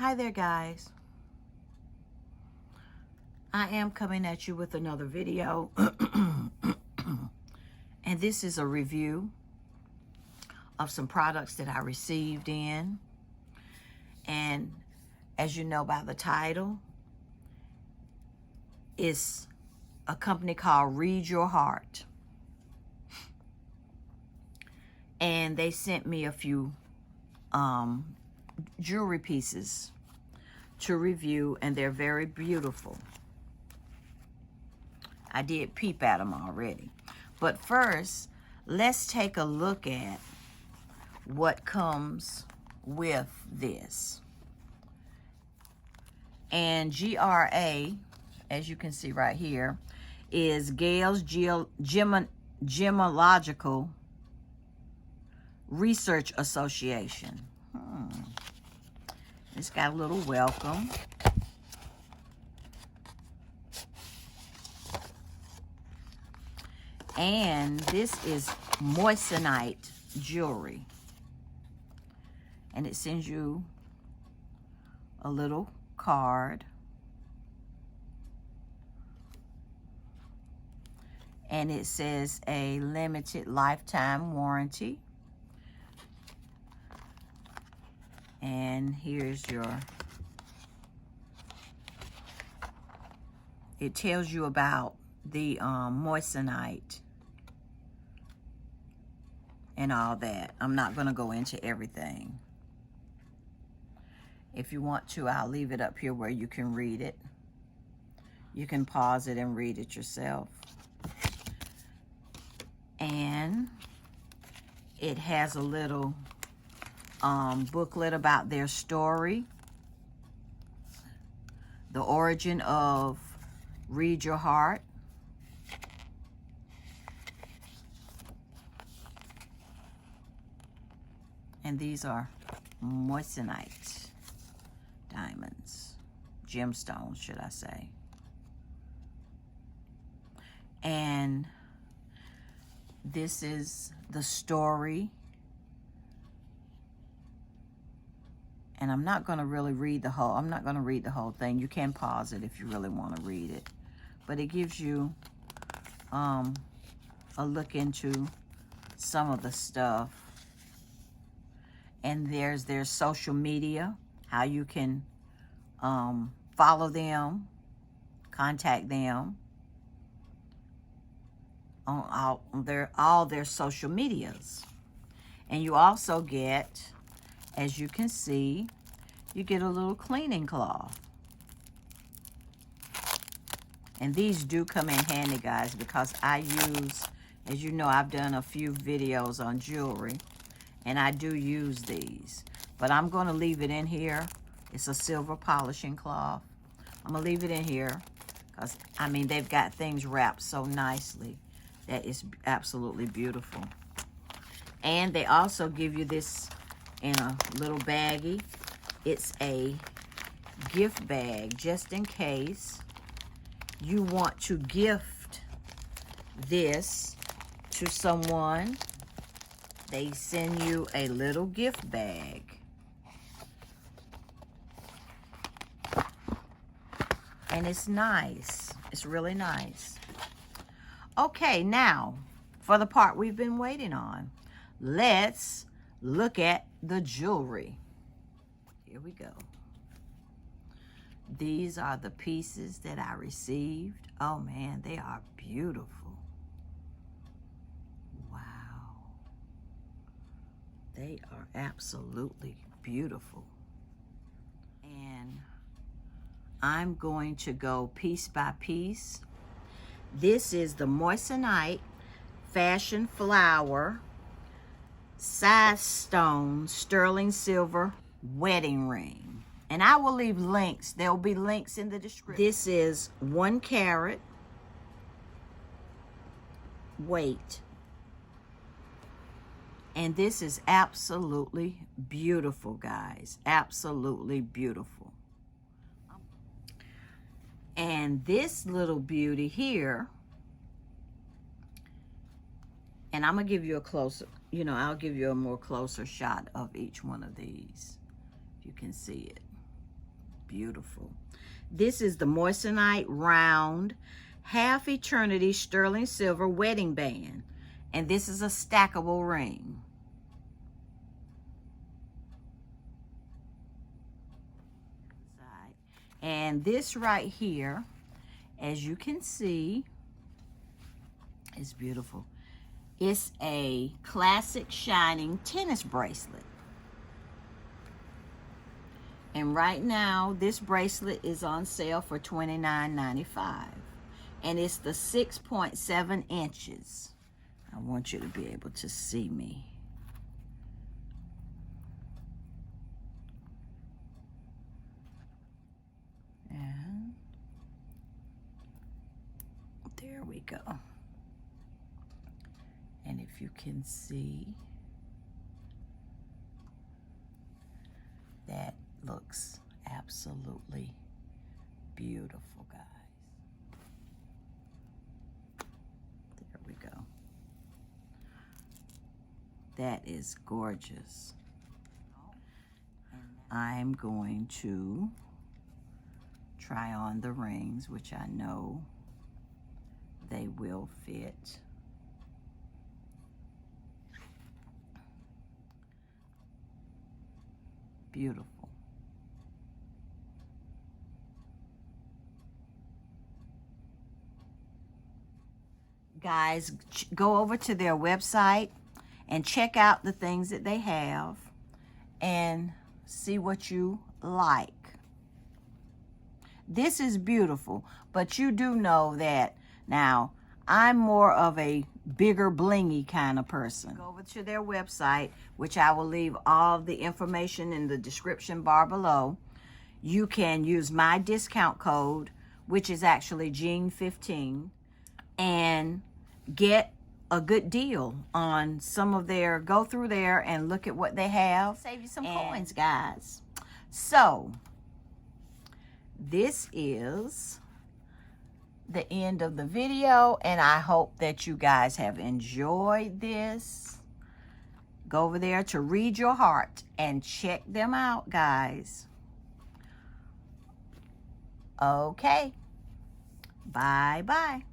Hi there, guys. I am coming at you with another video. And this is a review of some products that I received in. And as you know by the title, it's a company called Read Your Heart. And they sent me a few jewelry pieces to review, and they're very beautiful. I did peep at them already. But first, let's take a look at what comes with this. And GRA, as you can see right here, is Gale's Gemological Research Association. It's got a little welcome. And this is Moissanite jewelry. And it sends you a little card. And it says a limited lifetime warranty. And here's it tells you about the Moissanite and all that. I'm not going to go into everything. If you want to, I'll leave it up here where you can read it. You can pause it and read it yourself. And it has a little booklet about their story, the origin of Read Your Heart. And these are Moissanite diamonds, gemstones, should I say. And this is the story. And I'm not going to really read the whole, I'm not going to read the whole thing. You can pause it if you really want to read it. But it gives you a look into some of the stuff. And there's their social media, how you can follow them, contact them on all their social medias. And you also get, as you can see, you get a little cleaning cloth. And these do come in handy, guys, because I use, as you know, I've done a few videos on jewelry, and I do use these. But I'm going to leave it in here. It's a silver polishing cloth. I'm going to leave it in here because, I mean, they've got things wrapped so nicely that it's absolutely beautiful. And they also give you this in a little baggie. It's a gift bag just in case you want to gift this to someone. They send you a little gift bag. And it's nice. It's really nice. Okay, now for the part we've been waiting on. Let's look at the jewelry. Here we go. These are the pieces that I received. Oh man, they are beautiful. Wow. They are absolutely beautiful. And I'm going to go piece by piece. This is the Moissanite Fashion Flower Size Stone Sterling Silver Wedding Ring. And I will leave links. There will be links in the description. This is 1 carat weight. And this is absolutely beautiful, guys. Absolutely beautiful. And this little beauty here, and I'm going to give you a closer, I'll give you a more closer shot of each one of these. If you can see it. beautiful. This is the Moissanite round half eternity sterling silver wedding band, and this is a stackable ring. And this right here, as you can see, is beautiful. It's a classic shining tennis bracelet. And right now, this bracelet is on sale for $29.95. And it's the 6.7 inches. I want you to be able to see me. And there we go. And if you can see, that looks absolutely beautiful, guys. There we go. That is gorgeous. I'm going to try on the rings, which I know they will fit. Beautiful. Guys, go over to their website and check out the things that they have and see what you like. This is beautiful, but you do know that now I'm more of a bigger blingy kind of person. Go over to their website, which I will leave all the information in the description bar below. You can use my discount code, which is actually Jean15, and get a good deal on some of their, go through there and look at what they have. Save you some coins, guys. So this is the end of the video, and I hope that you guys have enjoyed this. Go over there to Read Your Heart and check them out, guys. Okay. Bye-bye.